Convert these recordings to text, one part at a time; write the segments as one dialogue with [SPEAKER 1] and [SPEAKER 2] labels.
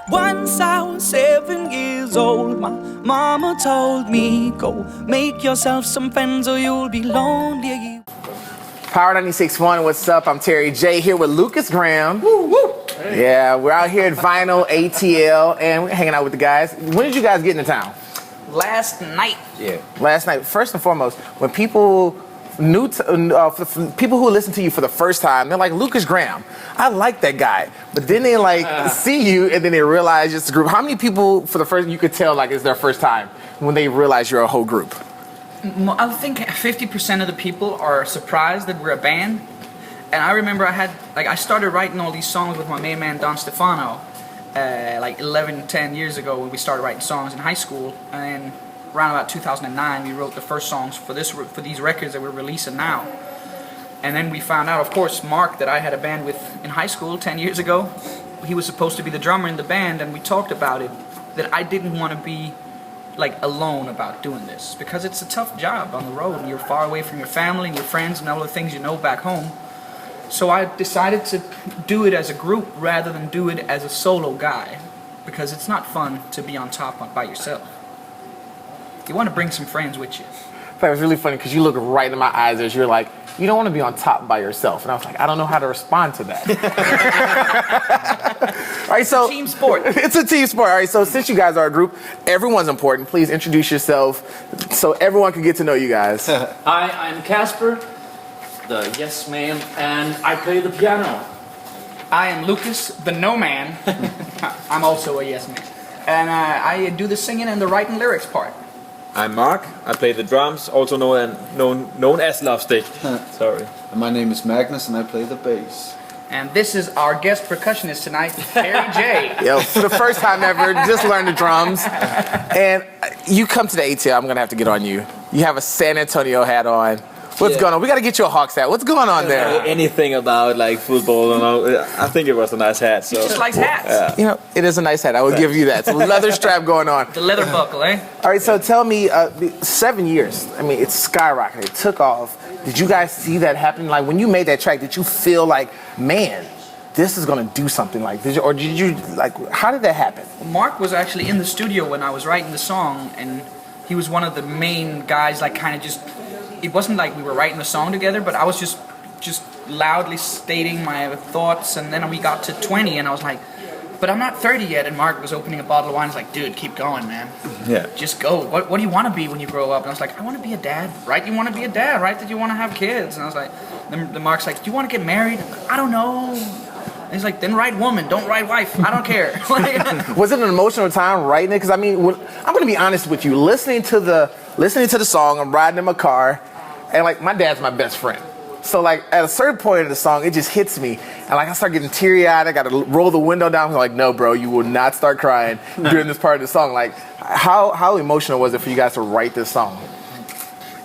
[SPEAKER 1] Once I was 7 years old, my mama told me, go make yourself some friends or you'll be lonely.
[SPEAKER 2] Power 96.1, what's up? I'm Terry J here with Lukas Graham. Woo, woo. Hey. Yeah, we're out here at Vinyl ATL and we're hanging out with the guys. When did you guys get into town?
[SPEAKER 1] Last night.
[SPEAKER 2] Yeah. Last night. First and foremost, when people people who listen to you for the first time, they're like, Lukas Graham, I like that guy. But then they see you and then they realize it's a group. How many people for the first, you could tell like it's their first time when they realize you're a whole group?
[SPEAKER 1] I think 50% of the people are surprised that we're a band. And I remember I started writing all these songs with my main man Don Stefano, like 10 years ago when we started writing songs in high school. And then around about 2009, we wrote the first songs for these records that we're releasing now. And then we found out, of course, Mark, that I had a band with in high school 10 years ago. He was supposed to be the drummer in the band, and we talked about it, that I didn't want to be like alone about doing this, because it's a tough job on the road, and you're far away from your family and your friends and all the things you know back home. So I decided to do it as a group rather than do it as a solo guy, because it's not fun to be on top by yourself. You want to bring some friends with you.
[SPEAKER 2] That was really funny because you look right in my eyes as you're like, you don't want to be on top by yourself. And I was like, I don't know how to respond to that. All right, so
[SPEAKER 1] it's a team sport.
[SPEAKER 2] It's a team sport. All right, so since you guys are a group, everyone's important. Please introduce yourself so everyone can get to know you guys.
[SPEAKER 3] Hi, I'm Casper, the yes man, and I play the piano.
[SPEAKER 1] I am Lucas, the no man. I'm also a yes man. And I do the singing and the writing lyrics part.
[SPEAKER 4] I'm Mark. I play the drums, also known as Love Stick. Sorry.
[SPEAKER 5] And my name is Magnus, and I play the bass.
[SPEAKER 1] And this is our guest percussionist tonight, Terry J.
[SPEAKER 2] Yo, for the first time ever, just learned the drums. And you come to the ATL, I'm gonna have to get on you. You have a San Antonio hat on. What's going on? We got to get you a Hawks hat. What's going on there?
[SPEAKER 4] I don't know anything about like football and all. I think it was a nice hat. So.
[SPEAKER 1] He just likes hats.
[SPEAKER 4] Yeah.
[SPEAKER 2] You know, it is a nice hat. I will give you that. It's a leather strap going on.
[SPEAKER 1] The leather buckle, eh?
[SPEAKER 2] All right, so tell me, 7 years. I mean, it's skyrocketed. It took off. Did you guys see that happen? Like when you made that track, did you feel like, man, this is gonna do something like this? Or did you like? How did that happen?
[SPEAKER 1] Mark was actually in the studio when I was writing the song, and he was one of the main guys. Like kind of just. It wasn't like we were writing the song together, but I was just loudly stating my thoughts, and then we got to 20, and I was like, but I'm not 30 yet, and Mark was opening a bottle of wine. He's like, dude, keep going, man.
[SPEAKER 4] Yeah.
[SPEAKER 1] Just go. What do you want to be when you grow up? And I was like, I want to be a dad. Right? You want to be a dad, right? That you want to have kids. And I was like, then Mark's like, do you want to get married? I don't know. And he's like, then write woman, don't write wife. I don't care.
[SPEAKER 2] Was it an emotional time writing it? Because I mean, I'm gonna be honest with you. Listening to the song, I'm riding in my car. And like my dad's my best friend. So like at a certain point of the song, it just hits me. And like I start getting teary-eyed, I gotta roll the window down. I'm like, no bro, you will not start crying during this part of the song. Like how emotional was it for you guys to write this song?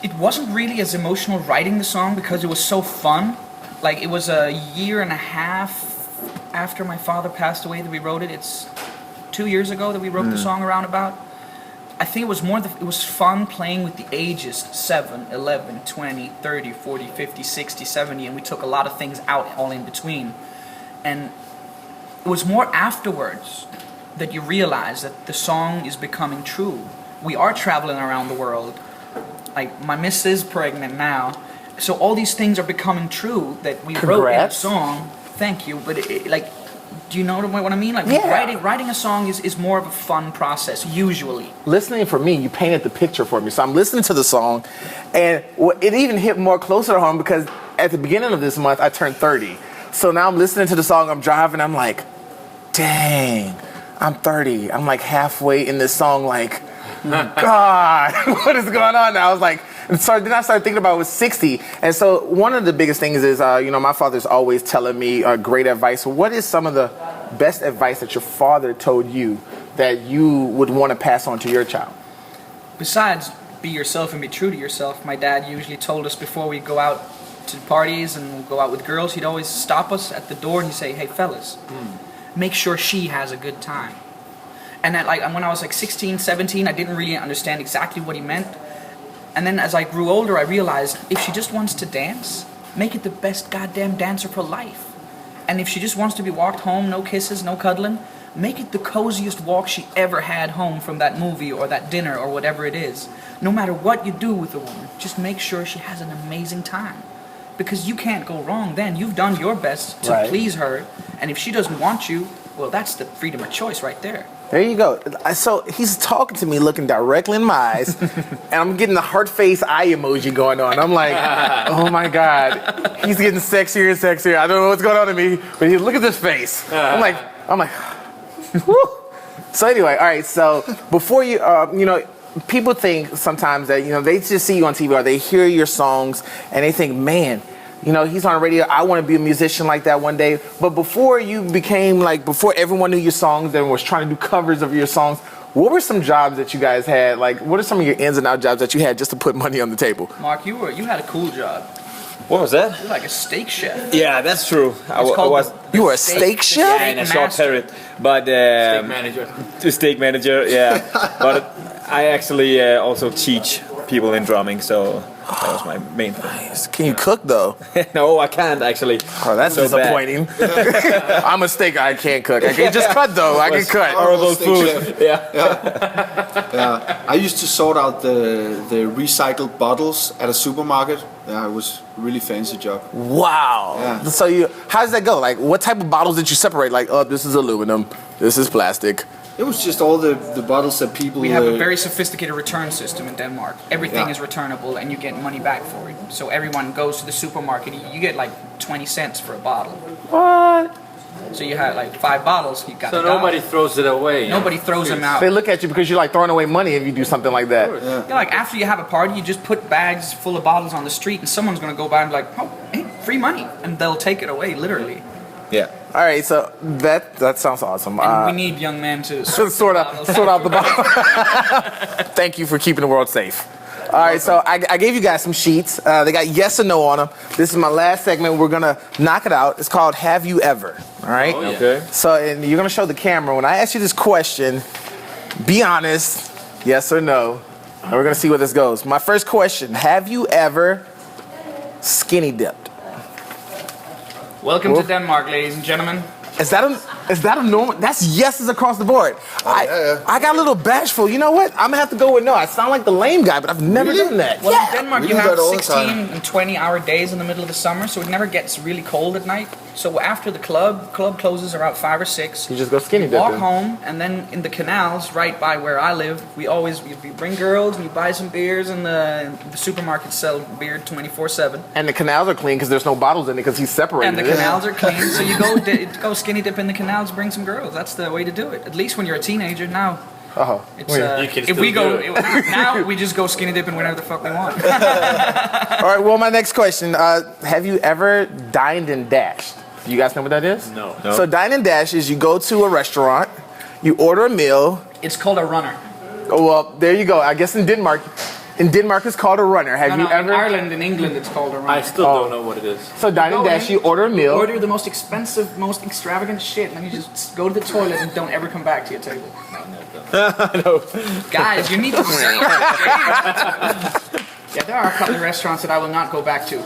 [SPEAKER 1] It wasn't really as emotional writing the song because it was so fun. Like it was a year and a half after my father passed away that we wrote it. It's 2 years ago that we wrote the song around about. I think it was it was fun playing with the ages 7, 11, 20, 30, 40, 50, 60, 70, and we took a lot of things out all in between. And it was more afterwards that you realize that the song is becoming true. We are traveling around the world. Like my miss is pregnant now. So all these things are becoming true that we wrote in a song. Thank you, but do you know what I mean? Like writing a song is more of a fun process, usually.
[SPEAKER 2] Listening for me, you painted the picture for me. So I'm listening to the song, and it even hit more closer to home because at the beginning of this month, I turned 30. So now I'm listening to the song, I'm driving, I'm like, dang, I'm 30. I'm like halfway in this song, like, God, what is going on now? I was like, so then I started thinking about it was 60. And so one of the biggest things is, my father's always telling me great advice. What is some of the best advice that your father told you that you would want to pass on to your child?
[SPEAKER 1] Besides be yourself and be true to yourself, my dad usually told us before we go out to parties and go out with girls, he'd always stop us at the door and he'd say, hey fellas, make sure she has a good time. And that, like, when I was like 16, 17, I didn't really understand exactly what he meant. And then as I grew older, I realized if she just wants to dance, make it the best goddamn dance of her life. And if she just wants to be walked home, no kisses, no cuddling, make it the coziest walk she ever had home from that movie or that dinner or whatever it is. No matter what you do with a woman, just make sure she has an amazing time. Because you can't go wrong then. You've done your best to please her, and if she doesn't want you, well, that's the freedom of choice right there.
[SPEAKER 2] There you go. So he's talking to me, looking directly in my eyes, and I'm getting the heart face eye emoji going on. I'm like, oh my God, he's getting sexier and sexier. I don't know what's going on to me, but look at this face. I'm like, whew. So anyway, all right. So before you, people think sometimes that they just see you on TV or they hear your songs and they think, man, he's on the radio. I want to be a musician like that one day. But before you became before everyone knew your songs and was trying to do covers of your songs, what were some jobs that you guys had? Like, what are some of your ins and out jobs that you had just to put money on the table?
[SPEAKER 1] Mark, you had a cool job.
[SPEAKER 4] What was that?
[SPEAKER 1] You're like a steak chef.
[SPEAKER 4] Yeah, that's true.
[SPEAKER 2] You were a steak chef?
[SPEAKER 4] Yeah, in a short period. But
[SPEAKER 3] Steak manager.
[SPEAKER 4] Steak manager, yeah. But I actually also teach people in drumming, so that was my main thing.
[SPEAKER 2] Can you cook though?
[SPEAKER 4] No, I can't actually.
[SPEAKER 2] Oh, that's
[SPEAKER 4] So
[SPEAKER 2] disappointing. I'm a steak. I can't cook. I can just cut though. I can cut.
[SPEAKER 4] Horrible
[SPEAKER 5] Steak
[SPEAKER 4] food.
[SPEAKER 5] chef.
[SPEAKER 4] Yeah.
[SPEAKER 5] I used to sort out the recycled bottles at a supermarket. Yeah, it was a really fancy job.
[SPEAKER 2] Wow.
[SPEAKER 5] Yeah.
[SPEAKER 2] So how does that go? Like, what type of bottles did you separate? Like, oh, this is aluminum. This is plastic.
[SPEAKER 5] It was just all the bottles that people.
[SPEAKER 1] We have a very sophisticated return system in Denmark. Everything is returnable and you get money back for it. So everyone goes to the supermarket, you get like 20 cents for a bottle.
[SPEAKER 2] What?
[SPEAKER 1] So you have like 5 bottles, you got
[SPEAKER 3] So
[SPEAKER 1] a dollar.
[SPEAKER 3] nobody throws it away.
[SPEAKER 1] Nobody throws them out.
[SPEAKER 2] They look at you because you're like throwing away money if you do something like that.
[SPEAKER 1] Yeah, like after you have a party, you just put bags full of bottles on the street and someone's gonna go by and be like, oh, hey, free money. And they'll take it away, literally.
[SPEAKER 2] Yeah. All right. So that sounds awesome.
[SPEAKER 1] And we need young men to
[SPEAKER 2] sort out the bottle. Thank you for keeping the world safe. All right, so I gave you guys some sheets. They got yes or no on them. This is my last segment. We're going to knock it out. It's called Have You Ever? All right?
[SPEAKER 3] Oh, yeah.
[SPEAKER 4] Okay.
[SPEAKER 2] So and you're going to show the camera. When I ask you this question, be honest, yes or no. And we're going to see where this goes. My first question, have you ever skinny dipped?
[SPEAKER 1] Welcome to Denmark, ladies and gentlemen.
[SPEAKER 2] Is that a normal? That's yeses across the board.
[SPEAKER 5] yeah.
[SPEAKER 2] I got a little bashful. You know what? I'm gonna have to go with no. I sound like the lame guy, but I've never done that.
[SPEAKER 1] Well, in Denmark,
[SPEAKER 5] We
[SPEAKER 1] you
[SPEAKER 5] do
[SPEAKER 1] have
[SPEAKER 5] that all the
[SPEAKER 1] 16
[SPEAKER 5] time.
[SPEAKER 1] and 20-hour days in the middle of the summer, so it never gets really cold at night. So after the club closes around 5 or 6.
[SPEAKER 2] You just go skinny
[SPEAKER 1] Walk
[SPEAKER 2] dipping.
[SPEAKER 1] home, and then in the canals right by where I live, we bring girls and you buy some beers, and the supermarkets sell beer 24/7.
[SPEAKER 2] And the canals are clean because there's no bottles in it because he's separated.
[SPEAKER 1] And the canals are clean, so you go skinny dip in the canals, bring some girls. That's the way to do it. At least when you're a teenager. Now,
[SPEAKER 2] Oh,
[SPEAKER 1] it's
[SPEAKER 3] You can
[SPEAKER 1] if
[SPEAKER 3] still
[SPEAKER 1] we go
[SPEAKER 3] do it.
[SPEAKER 1] now, we just go skinny dipping whenever the fuck we want.
[SPEAKER 2] all right. Well, my next question: have you ever dined and dashed? Do you guys know what that is?
[SPEAKER 3] No.
[SPEAKER 2] So dine and dash is you go to a restaurant, you order a meal.
[SPEAKER 1] It's called a runner.
[SPEAKER 2] Oh, well, there you go. I guess in Denmark it's called a runner. Have you ever?
[SPEAKER 1] In Ireland and England, it's called a runner.
[SPEAKER 3] I still don't know what it is.
[SPEAKER 2] So dine and dash, you order a meal.
[SPEAKER 1] Order the most expensive, most extravagant shit, and then you just go to the toilet and don't ever come back to your table. Guys, you need to say it. Yeah, there are a couple of restaurants that I will not go back to.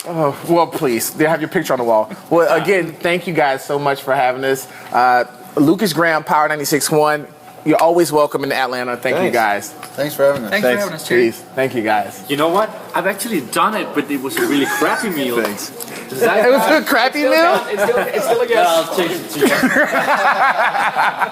[SPEAKER 2] Oh, well, please. They have your picture on the wall. Well, again, thank you guys so much for having us. Lukas Graham, Power 96.1. You're always welcome in Atlanta. Thank you guys.
[SPEAKER 5] Thanks for having us.
[SPEAKER 1] Thanks for having us, Terry.
[SPEAKER 2] Peace. Thank you guys.
[SPEAKER 3] You know what? I've actually done it, but it was a really crappy meal.
[SPEAKER 5] Thanks.
[SPEAKER 3] Does that
[SPEAKER 2] It was a crappy meal?
[SPEAKER 1] It's still a
[SPEAKER 3] Yeah, I'll take it to you.